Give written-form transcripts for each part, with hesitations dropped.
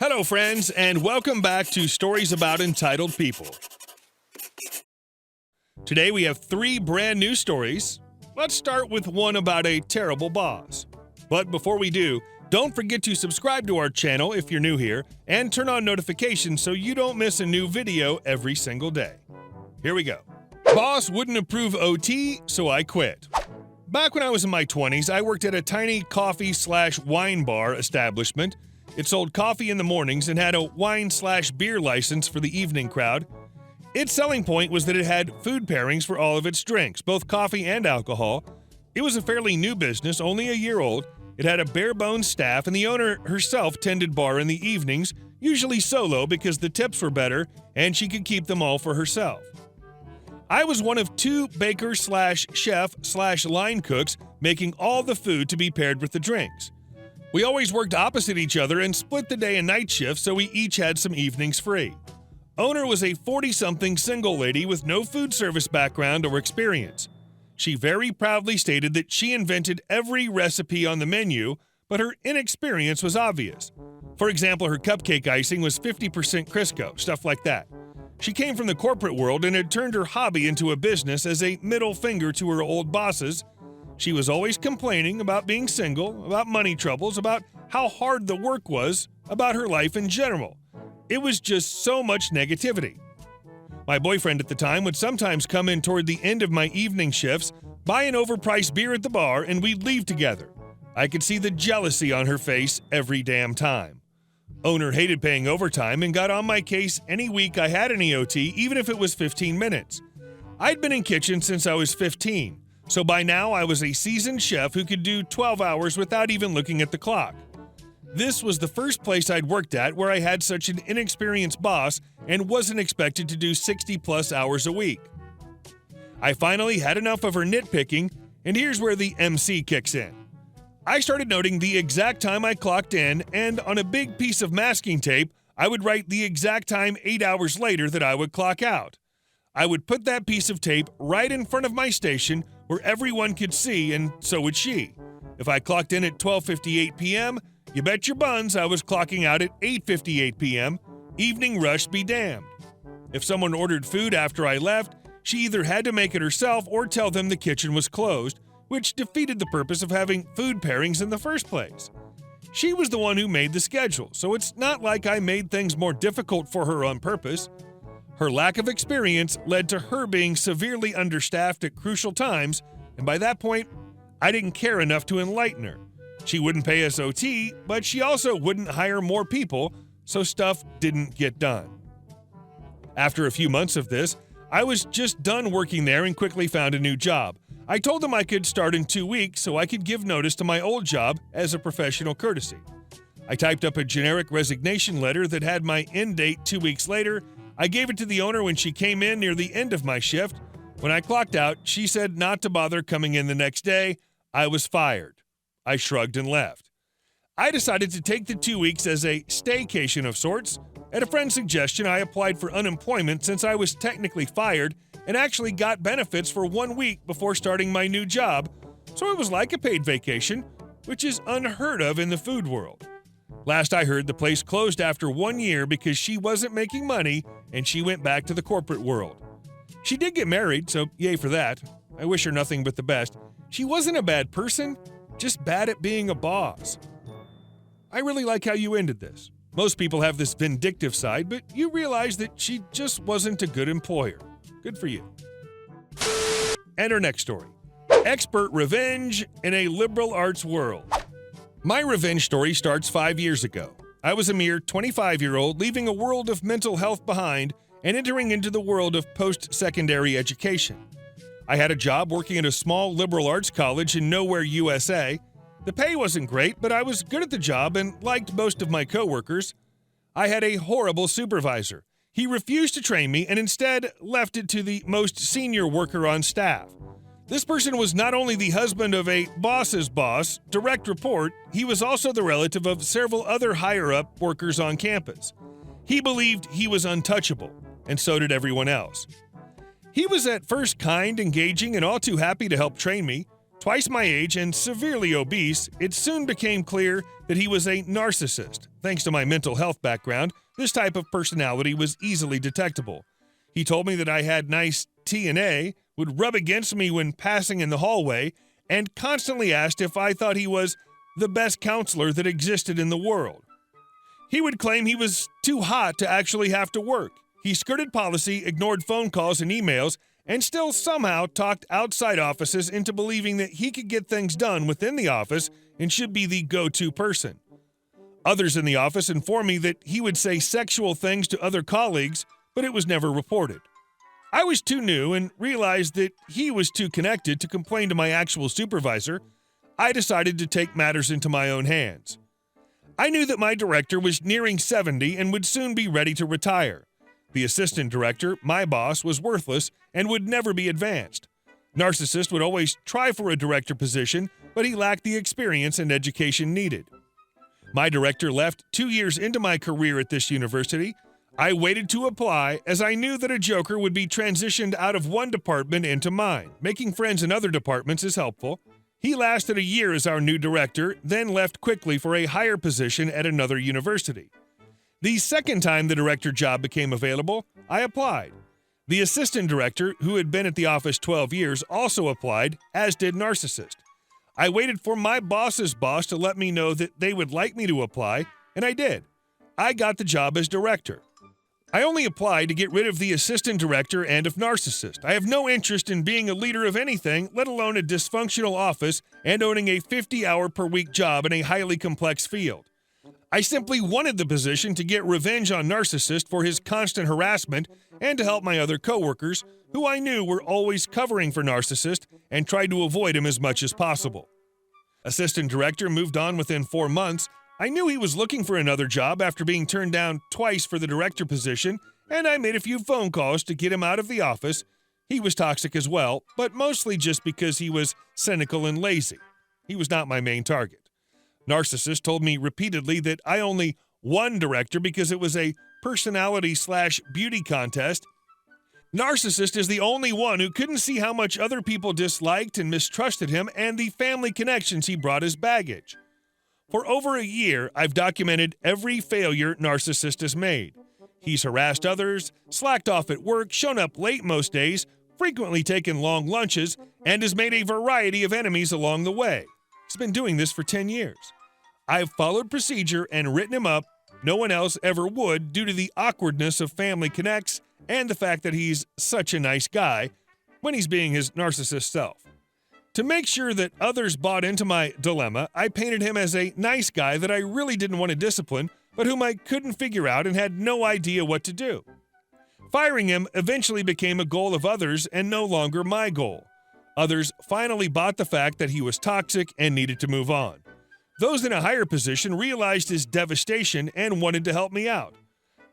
Hello, friends, and welcome back to Stories About Entitled People. Today we have 3 brand new stories. Let's start with one about a terrible boss. But before we do, don't forget to subscribe to our channel if you're new here, and turn on notifications so you don't miss a new video every single day. Here we go. Boss wouldn't approve OT, so I quit. Back when I was in my 20s, I worked at a tiny coffee/wine bar establishment. It sold coffee in the mornings and had a wine/beer license for the evening crowd. Its selling point was that it had food pairings for all of its drinks, both coffee and alcohol. It was a fairly new business, only a year old. It had a bare-bones staff, and the owner herself tended bar in the evenings, usually solo because the tips were better and she could keep them all for herself. I was one of 2 baker/chef/line cooks making all the food to be paired with the drinks. We always worked opposite each other and split the day and night shifts, so we each had some evenings free. Owner was a 40-something single lady with no food service background or experience. She very proudly stated that she invented every recipe on the menu, but her inexperience was obvious. For example, her cupcake icing was 50% Crisco, stuff like that. She came from the corporate world and had turned her hobby into a business as a middle finger to her old bosses. She was always complaining about being single, about money troubles, about how hard the work was, about her life in general. It was just so much negativity. My boyfriend at the time would sometimes come in toward the end of my evening shifts, buy an overpriced beer at the bar, and we'd leave together. I could see the jealousy on her face every damn time. Owner hated paying overtime and got on my case any week I had any OT, even if it was 15 minutes. I'd been in kitchen since I was 15. So by now, I was a seasoned chef who could do 12 hours without even looking at the clock. This was the first place I'd worked at where I had such an inexperienced boss and wasn't expected to do 60-plus hours a week. I finally had enough of her nitpicking, and here's where the MC kicks in. I started noting the exact time I clocked in, and on a big piece of masking tape, I would write the exact time 8 hours later that I would clock out. I would put that piece of tape right in front of my station where everyone could see, and so would she. If I clocked in at 12:58 p.m., you bet your buns I was clocking out at 8:58 p.m. Evening rush be damned. If someone ordered food after I left, she either had to make it herself or tell them the kitchen was closed, which defeated the purpose of having food pairings in the first place. She was the one who made the schedule, so it's not like I made things more difficult for her on purpose. Her lack of experience led to her being severely understaffed at crucial times, and by that point, I didn't care enough to enlighten her. She wouldn't pay us OT, but she also wouldn't hire more people, so stuff didn't get done. After a few months of this, I was just done working there and quickly found a new job. I told them I could start in 2 weeks so I could give notice to my old job as a professional courtesy. I typed up a generic resignation letter that had my end date 2 weeks later. I gave it to the owner when she came in near the end of my shift. When I clocked out, she said not to bother coming in the next day. I was fired. I shrugged and left. I decided to take the 2 weeks as a staycation of sorts. At a friend's suggestion, I applied for unemployment since I was technically fired and actually got benefits for 1 week before starting my new job, so it was like a paid vacation, which is unheard of in the food world. Last I heard, the place closed after 1 year because she wasn't making money and she went back to the corporate world. She did get married, so yay for that. I wish her nothing but the best. She wasn't a bad person, just bad at being a boss. I really like how you ended this. Most people have this vindictive side, but you realize that she just wasn't a good employer. Good for you. And our next story. Expert revenge in a liberal arts world. My revenge story starts 5 years ago. I was a mere 25-year-old leaving a world of mental health behind and entering into the world of post-secondary education. I had a job working at a small liberal arts college in nowhere, USA. The pay wasn't great, but I was good at the job and liked most of my coworkers. I had a horrible supervisor. He refused to train me and instead left it to the most senior worker on staff. This person was not only the husband of a boss's boss, direct report, he was also the relative of several other higher-up workers on campus. He believed he was untouchable, and so did everyone else. He was at first kind, engaging, and all too happy to help train me. Twice my age and severely obese, it soon became clear that he was a narcissist. Thanks to my mental health background, this type of personality was easily detectable. He told me that I had nice TNA, would rub against me when passing in the hallway, and constantly asked if I thought he was the best counselor that existed in the world. He would claim he was too hot to actually have to work. He skirted policy, ignored phone calls and emails, and still somehow talked outside offices into believing that he could get things done within the office and should be the go-to person. Others in the office informed me that he would say sexual things to other colleagues, but it was never reported. I was too new and realized that he was too connected to complain to my actual supervisor. I decided to take matters into my own hands. I knew that my director was nearing 70 and would soon be ready to retire. The assistant director, my boss, was worthless and would never be advanced. Narcissist would always try for a director position, but he lacked the experience and education needed. My director left 2 years into my career at this university. I waited to apply as I knew that a joker would be transitioned out of one department into mine. Making friends in other departments is helpful. He lasted a year as our new director, then left quickly for a higher position at another university. The second time the director job became available, I applied. The assistant director, who had been at the office 12 years, also applied, as did Narcissist. I waited for my boss's boss to let me know that they would like me to apply, and I did. I got the job as director. I only applied to get rid of the assistant director and of Narcissist. I have no interest in being a leader of anything, let alone a dysfunctional office and owning a 50-hour-per-week job in a highly complex field. I simply wanted the position to get revenge on Narcissist for his constant harassment and to help my other coworkers, who I knew were always covering for Narcissist and tried to avoid him as much as possible. Assistant director moved on within 4 months. I knew he was looking for another job after being turned down twice for the director position, and I made a few phone calls to get him out of the office. He was toxic as well, but mostly just because he was cynical and lazy. He was not my main target. Narcissist told me repeatedly that I only won director because it was a personality/beauty contest. Narcissist is the only one who couldn't see how much other people disliked and mistrusted him and the family connections he brought as baggage. For over a year, I've documented every failure Narcissist has made. He's harassed others, slacked off at work, shown up late most days, frequently taken long lunches, and has made a variety of enemies along the way. He's been doing this for 10 years. I've followed procedure and written him up. No one else ever would due to the awkwardness of family connects and the fact that he's such a nice guy when he's being his narcissist self. To make sure that others bought into my dilemma, I painted him as a nice guy that I really didn't want to discipline, but whom I couldn't figure out and had no idea what to do. Firing him eventually became a goal of others and no longer my goal. Others finally bought the fact that he was toxic and needed to move on. Those in a higher position realized his devastation and wanted to help me out.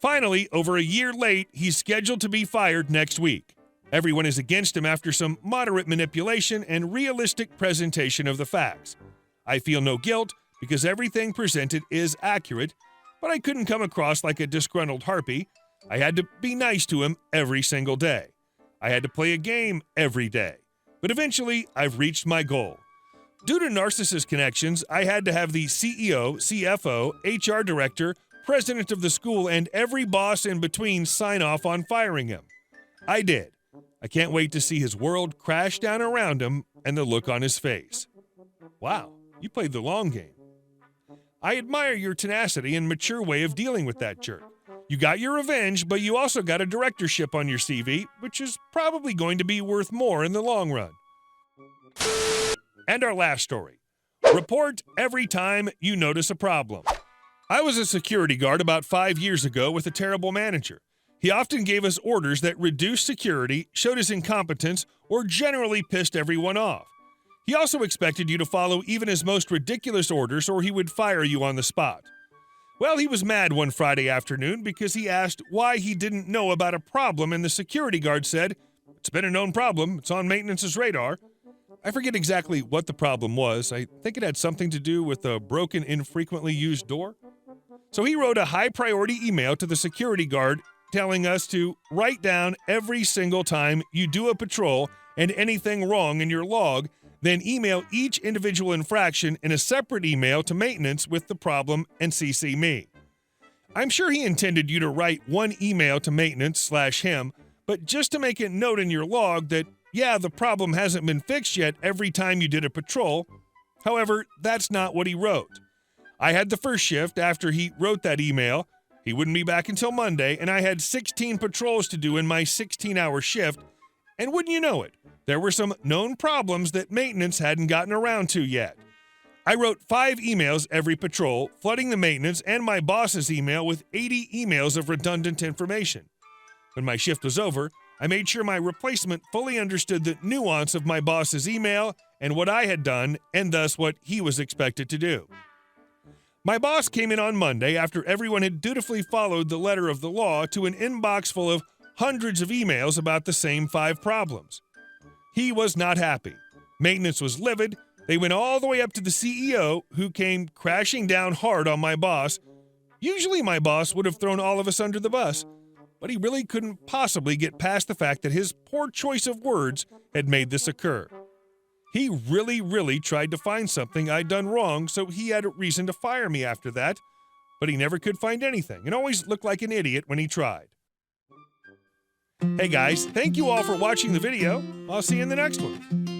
Finally, over a year late, he's scheduled to be fired next week. Everyone is against him after some moderate manipulation and realistic presentation of the facts. I feel no guilt because everything presented is accurate, but I couldn't come across like a disgruntled harpy. I had to be nice to him every single day. I had to play a game every day. But eventually, I've reached my goal. Due to narcissist connections, I had to have the CEO, CFO, HR director, president of the school, and every boss in between sign off on firing him. I did. I can't wait to see his world crash down around him and the look on his face. Wow, you played the long game. I admire your tenacity and mature way of dealing with that jerk. You got your revenge, but you also got a directorship on your CV, which is probably going to be worth more in the long run. And our last story. Report every time you notice a problem. I was a security guard about 5 years ago with a terrible manager. He often gave us orders that reduced security, showed his incompetence, or generally pissed everyone off. He also expected you to follow even his most ridiculous orders or he would fire you on the spot. Well, he was mad one Friday afternoon because he asked why he didn't know about a problem and the security guard said, "It's been a known problem, it's on maintenance's radar." I forget exactly what the problem was. I think it had something to do with a broken, infrequently used door. So he wrote a high-priority email to the security guard telling us to write down every single time you do a patrol and anything wrong in your log, Then email each individual infraction in a separate email to maintenance with the problem and CC me. I'm sure he intended you to write one email to maintenance/him, but just to make a note in your log that, yeah, the problem hasn't been fixed yet every time you did a patrol. However, that's not what he wrote. I had the first shift after he wrote that email. He wouldn't be back until Monday, and I had 16 patrols to do in my 16-hour shift, and wouldn't you know it, there were some known problems that maintenance hadn't gotten around to yet. I wrote 5 emails every patrol, flooding the maintenance and my boss's email with 80 emails of redundant information. When my shift was over, I made sure my replacement fully understood the nuance of my boss's email and what I had done, and thus what he was expected to do. My boss came in on Monday after everyone had dutifully followed the letter of the law to an inbox full of hundreds of emails about the same 5 problems. He was not happy. Maintenance was livid. They went all the way up to the CEO, who came crashing down hard on my boss. Usually my boss would have thrown all of us under the bus, but he really couldn't possibly get past the fact that his poor choice of words had made this occur. He really tried to find something I'd done wrong, so he had a reason to fire me after that, but he never could find anything and always looked like an idiot when he tried. Hey guys, thank you all for watching the video. I'll see you in the next one.